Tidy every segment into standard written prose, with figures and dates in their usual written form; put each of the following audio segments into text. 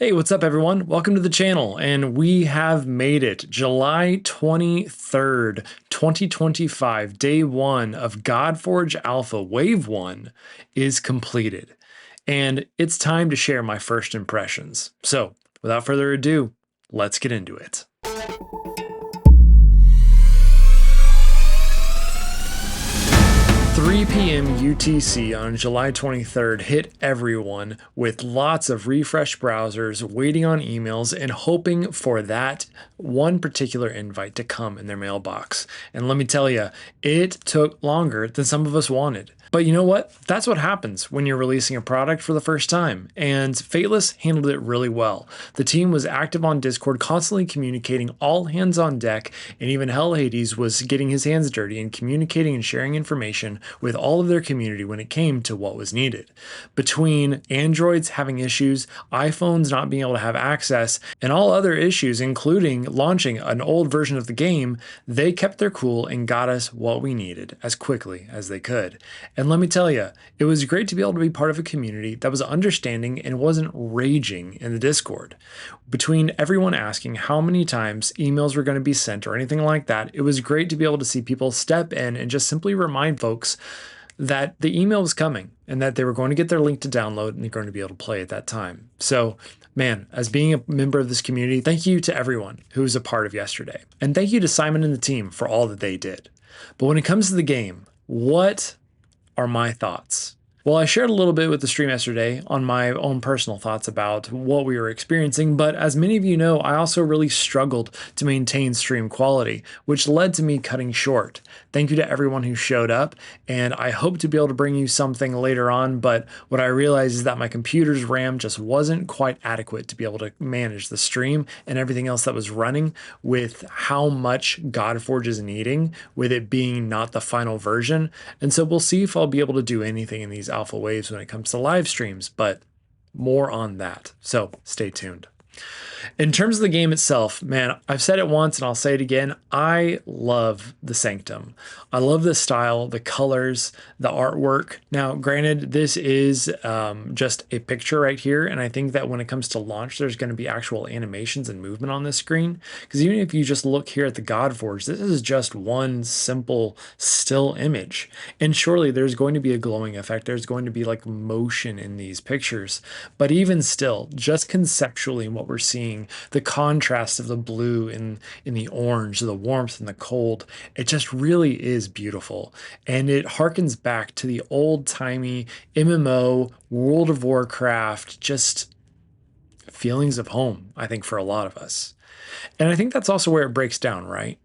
Hey, what's up everyone? Welcome to the channel, and we have made it. July 23rd, 2025, day one of Godforge Alpha Wave 1 is completed. And it's time to share my first impressions. So, without further ado, let's get into it. 3 p.m. UTC on July 23rd hit everyone with lots of refreshed browsers, waiting on emails, and hoping for that one particular invite to come in their mailbox. And let me tell you, it took longer than some of us wanted. But you know what? That's what happens when you're releasing a product for the first time, and Fateless handled it really well. The team was active on Discord, constantly communicating, all hands on deck, and even Hell Hades was getting his hands dirty and communicating and sharing information with all of their community when it came to what was needed. Between Androids having issues, iPhones not being able to have access, and all other issues, including launching an old version of the game, they kept their cool and got us what we needed as quickly as they could. And let me tell you, it was great to be able to be part of a community that was understanding and wasn't raging in the Discord. Between everyone asking how many times emails were going to be sent or anything like that, it was great to be able to see people step in and just simply remind folks that the email was coming and that they were going to get their link to download and they're going to be able to play at that time. So, man, as being a member of this community, thank you to everyone who was a part of yesterday. And thank you to Simon and the team for all that they did. But when it comes to the game, what are my thoughts? Well, I shared a little bit with the stream yesterday on my own personal thoughts about what we were experiencing, but as many of you know, I also really struggled to maintain stream quality, which led to me cutting short. Thank you to everyone who showed up, and I hope to be able to bring you something later on, but what I realized is that my computer's RAM just wasn't quite adequate to be able to manage the stream and everything else that was running with how much Godforge is needing, with it being not the final version. And so we'll see if I'll be able to do anything in these alpha waves when it comes to live streams, but more on that. So stay tuned. In terms of the game itself, man, I've said it once and I'll say it again. I love the Sanctum. I love the style, the colors, the artwork. Now, granted, this is just a picture right here. And I think that when it comes to launch, there's going to be actual animations and movement on this screen. Because even if you just look here at the Godforge, this is just one simple still image. And surely there's going to be a glowing effect. There's going to be like motion in these pictures. But even still, just conceptually what we're seeing, the contrast of the blue in the orange, the warmth and the cold, it just really is beautiful. And it harkens back to the old-timey MMO, World of Warcraft, just feelings of home, I think, for a lot of us. And I think that's also where it breaks down, right?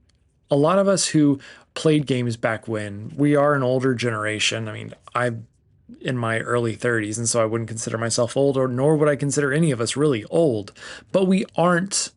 A lot of us who played games back when, we are an older generation. I mean, I'm in my early 30s, and so I wouldn't consider myself old, or nor would I consider any of us really old, but we aren't,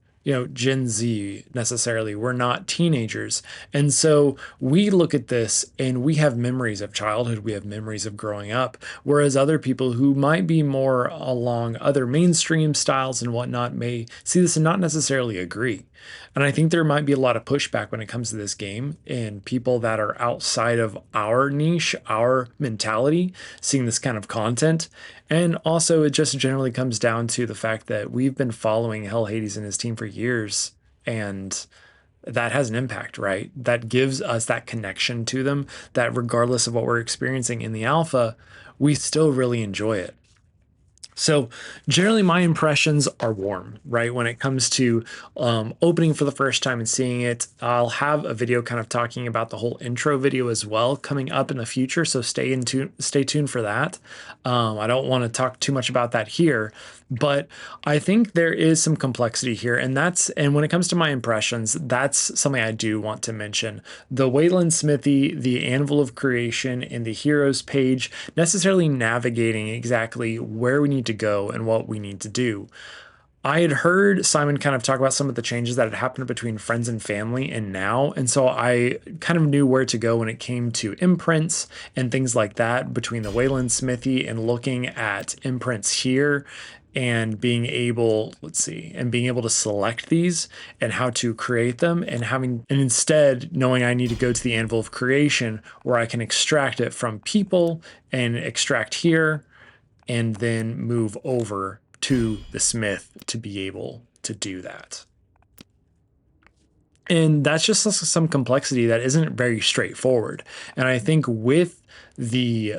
Gen Z necessarily. We're not teenagers. And so we look at this and we have memories of childhood, we have memories of growing up, whereas other people who might be more along other mainstream styles and whatnot may see this and not necessarily agree. And I think there might be a lot of pushback when it comes to this game, and people that are outside of our niche, our mentality, seeing this kind of content. And also it just generally comes down to the fact that we've been following Hell Hades and his team for years, and that has an impact, right? That gives us that connection to them, that regardless of what we're experiencing in the alpha, we still really enjoy it. So generally my impressions are warm, right? When it comes to opening for the first time and seeing it, I'll have a video kind of talking about the whole intro video as well coming up in the future. So stay tuned for that. I don't want to talk too much about that here, but I think there is some complexity here, and when it comes to my impressions, that's something I do want to mention. The Wayland Smithy, the Anvil of Creation, and the Heroes page, necessarily navigating exactly where we need to go and what we need to do. I had heard Simon kind of talk about some of the changes that had happened between Friends and Family and now, and so I kind of knew where to go when it came to imprints and things like that between the Wayland Smithy and looking at imprints here and being able, being able to select these and how to create them, and instead knowing I need to go to the Anvil of Creation where I can extract it from people and extract here and then move over to the smith to be able to do that. And that's just some complexity that isn't very straightforward. And I think with the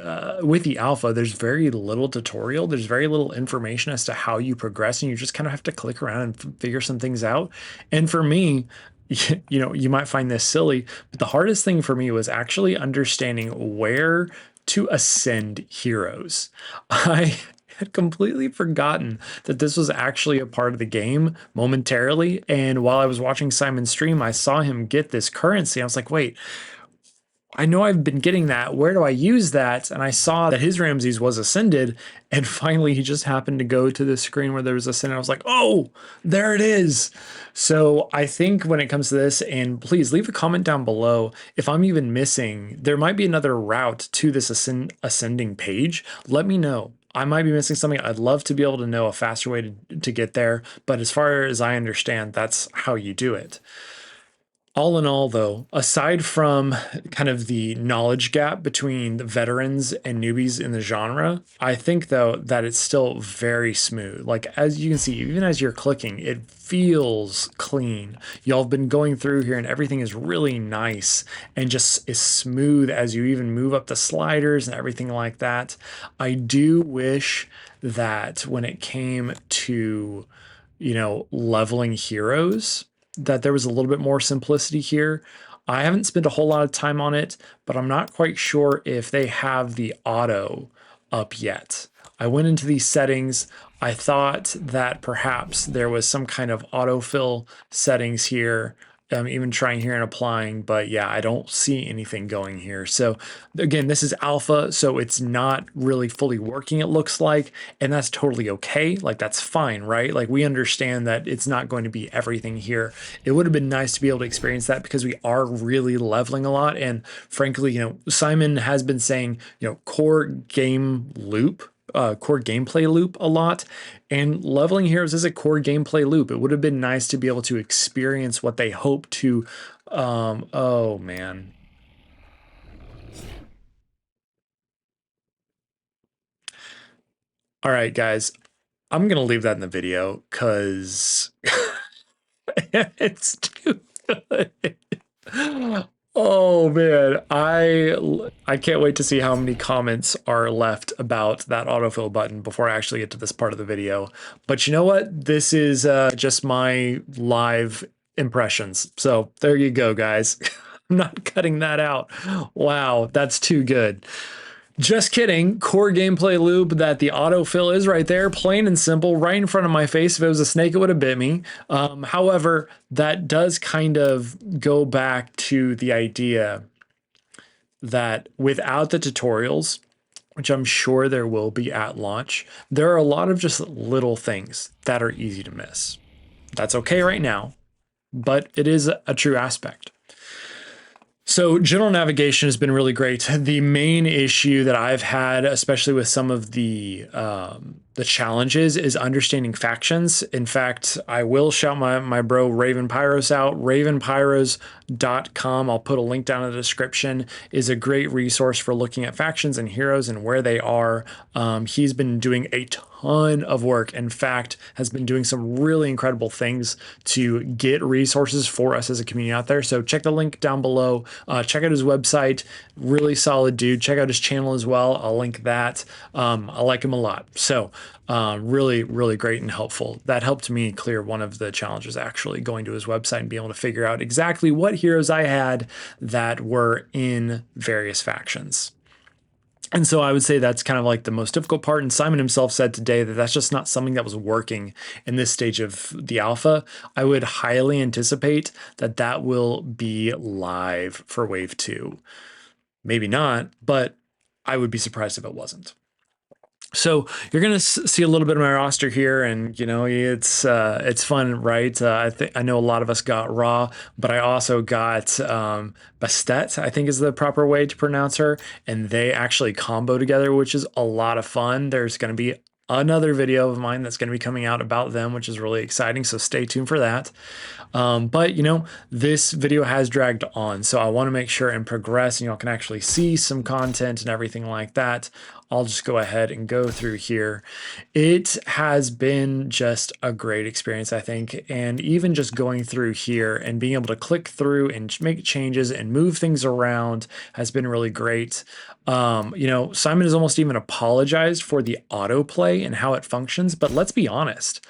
alpha, there's very little tutorial. There's very little information as to how you progress, and you just kind of have to click around and figure some things out. And for me, you know, you might find this silly, but the hardest thing for me was actually understanding where to ascend heroes. I had completely forgotten that this was actually a part of the game momentarily. And while I was watching Simon's stream, I saw him get this currency. I was like, wait, I know I've been getting that. Where do I use that? And I saw that his Ramses was ascended. And finally, he just happened to go to the screen where there was ascended. I was like, oh, there it is. So I think when it comes to this, and please leave a comment down below if I'm even missing, there might be another route to this ascending page. Let me know. I might be missing something. I'd love to be able to know a faster way to get there. But as far as I understand, that's how you do it. All in all, though, aside from kind of the knowledge gap between the veterans and newbies in the genre, I think, though, that it's still very smooth. Like, as you can see, even as you're clicking, it feels clean. Y'all have been going through here and everything is really nice and just is smooth as you even move up the sliders and everything like that. I do wish that when it came to, you know, leveling heroes, that there was a little bit more simplicity here. I haven't spent a whole lot of time on it, but I'm not quite sure if they have the auto up yet. I went into these settings. I thought that perhaps there was some kind of autofill settings here. Even trying here and applying, but yeah, I don't see anything going here. So again, this is alpha, so it's not really fully working, it looks like, and that's totally okay. Like, that's fine, right? Like, we understand that it's not going to be everything here. It would have been nice to be able to experience that because we are really leveling a lot. And frankly, you know, Simon has been saying, you know, core gameplay loop a lot, and leveling heroes is a core gameplay loop. It would have been nice to be able to experience what they hope to. Oh man. All right, guys, I'm gonna leave that in the video because it's too good. Oh man, I can't wait to see how many comments are left about that autofill button before I actually get to this part of the video. But you know what? This is just my live impressions. So there you go, guys. I'm not cutting that out. Wow, that's too good. Just kidding. Core gameplay loop that the autofill is right there, plain and simple, right in front of my face. If it was a snake, it would have bit me. However, that does kind of go back to the idea that without the tutorials, which I'm sure there will be at launch, there are a lot of just little things that are easy to miss. That's okay right now, but it is a true aspect. So general navigation has been really great. The main issue that I've had, especially with some of the challenges, is understanding factions. In fact, I will shout my bro Raven Pyros out. RavenPyros.com. I'll put a link down in the description. Is a great resource for looking at factions and heroes and where they are. He's been doing a ton of work. In fact, has been doing some really incredible things to get resources for us as a community out there. So check the link down below. Check out his website. Really solid dude. Check out his channel as well. I'll link that. I like him a lot. So really, really great and helpful. That helped me clear one of the challenges, actually going to his website and being able to figure out exactly what heroes I had that were in various factions. And so I would say that's kind of like the most difficult part. And Simon himself said today that that's just not something that was working in this stage of the alpha. I would highly anticipate that that will be live for Wave 2. Maybe not, but I would be surprised if it wasn't. So you're gonna see a little bit of my roster here, and you know it's fun, right? I know a lot of us got Raw, but I also got Bastet, I think is the proper way to pronounce her, and they actually combo together, which is a lot of fun. There's gonna be another video of mine that's going to be coming out about them, which is really exciting. So stay tuned for that. But you know, this video has dragged on, so I want to make sure and progress and y'all can actually see some content and everything like that I'll just go ahead and go through here. It has been just a great experience, I think. And even just going through here and being able to click through and make changes and move things around has been really great. Simon has almost even apologized for the autoplay and how it functions, but let's be honest,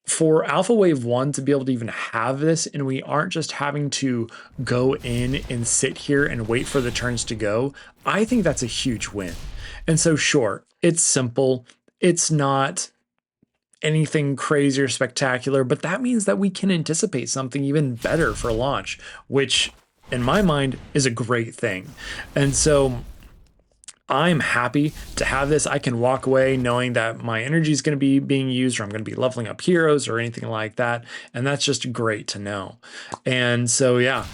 for Alpha Wave 1 to be able to even have this, and we aren't just having to go in and sit here and wait for the turns to go, I think that's a huge win. And so, sure, it's simple. It's not anything crazy or spectacular, but that means that we can anticipate something even better for launch, which in my mind is a great thing. And so I'm happy to have this. I can walk away knowing that my energy is going to be being used, or I'm going to be leveling up heroes or anything like that. And that's just great to know. And so, yeah,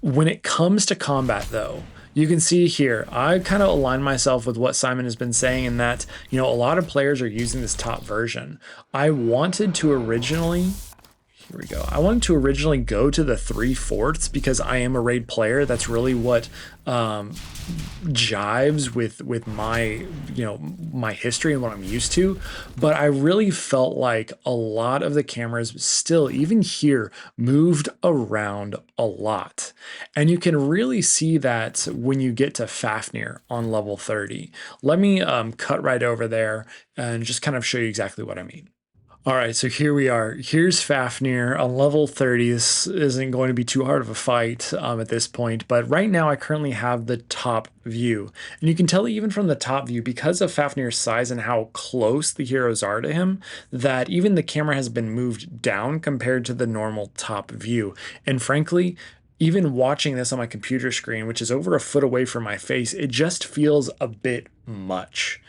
when it comes to combat, though, you can see here, I kind of align myself with what Simon has been saying in that, a lot of players are using this top version. I wanted to originally Here we go. I wanted to originally go to the 3/4 because I am a raid player. That's really what jives with my my history and what I'm used to. But I really felt like a lot of the cameras still, even here, moved around a lot. And you can really see that when you get to Fafnir on level 30. Let me cut right over there and just kind of show you exactly what I mean. All right, so here we are. Here's Fafnir on level 30. This isn't going to be too hard of a fight at this point, but right now I currently have the top view. And you can tell even from the top view, because of Fafnir's size and how close the heroes are to him, that even the camera has been moved down compared to the normal top view. And frankly, even watching this on my computer screen, which is over a foot away from my face, it just feels a bit much.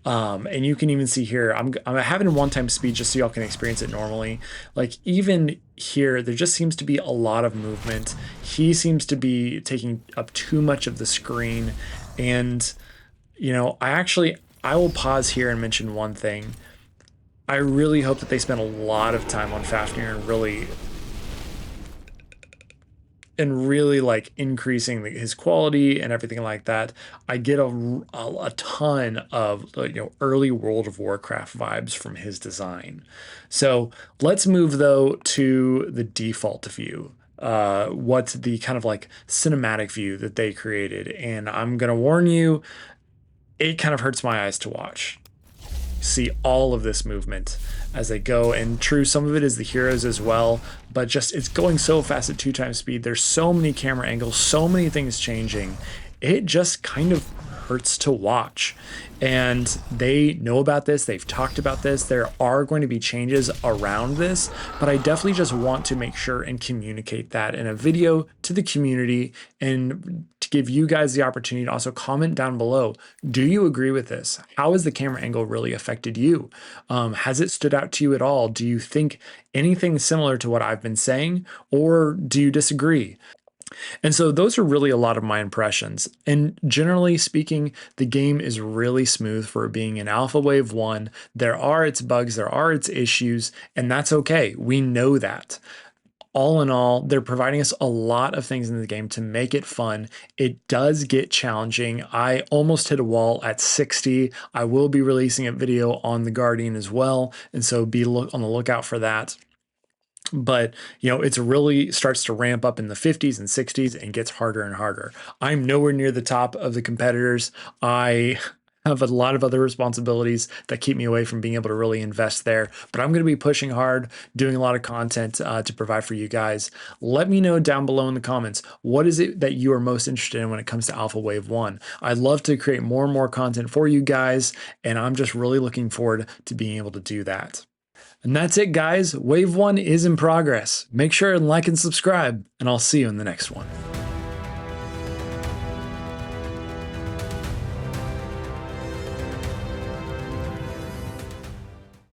And you can even see here, I'm having one-time speed just so y'all can experience it normally. Like even here, there just seems to be a lot of movement. He seems to be taking up too much of the screen. And, I will pause here and mention one thing. I really hope that they spend a lot of time on Fafnir and really like increasing his quality and everything like that. I get a ton of early World of Warcraft vibes from his design. So let's move though to the default view. What's the kind of like cinematic view that they created, and I'm gonna warn you, it kind of hurts my eyes to watch. See all of this movement as they go, and true, some of it is the heroes as well, but just it's going so fast at 2x speed. There's so many camera angles, so many things changing. It just kind of hurts to watch, and they know about this. They've talked about this. There are going to be changes around this, but I definitely just want to make sure and communicate that in a video to the community, and to give you guys the opportunity to also comment down below. Do you agree with this? How has the camera angle really affected you? Has it stood out to you at all? Do you think anything similar to what I've been saying, or do you disagree? And so those are really a lot of my impressions. And generally speaking, the game is really smooth for being an Alpha Wave 1. There are its bugs, there are its issues, and that's okay. We know that. All in all, they're providing us a lot of things in the game to make it fun. It does get challenging. I almost hit a wall at 60. I will be releasing a video on the Guardian as well, and so be on the lookout for that. But it's really starts to ramp up in the 50s and 60s and gets harder and harder. I'm nowhere near the top of the competitors. I have a lot of other responsibilities that keep me away from being able to really invest there, but I'm going to be pushing hard, doing a lot of content to provide for you guys. Let me know down below in the comments, what is it that you are most interested in when it comes to Alpha Wave 1? I'd love to create more and more content for you guys, and I'm just really looking forward to being able to do that. And that's it, guys. Wave 1 is in progress. Make sure and like and subscribe, and I'll see you in the next one.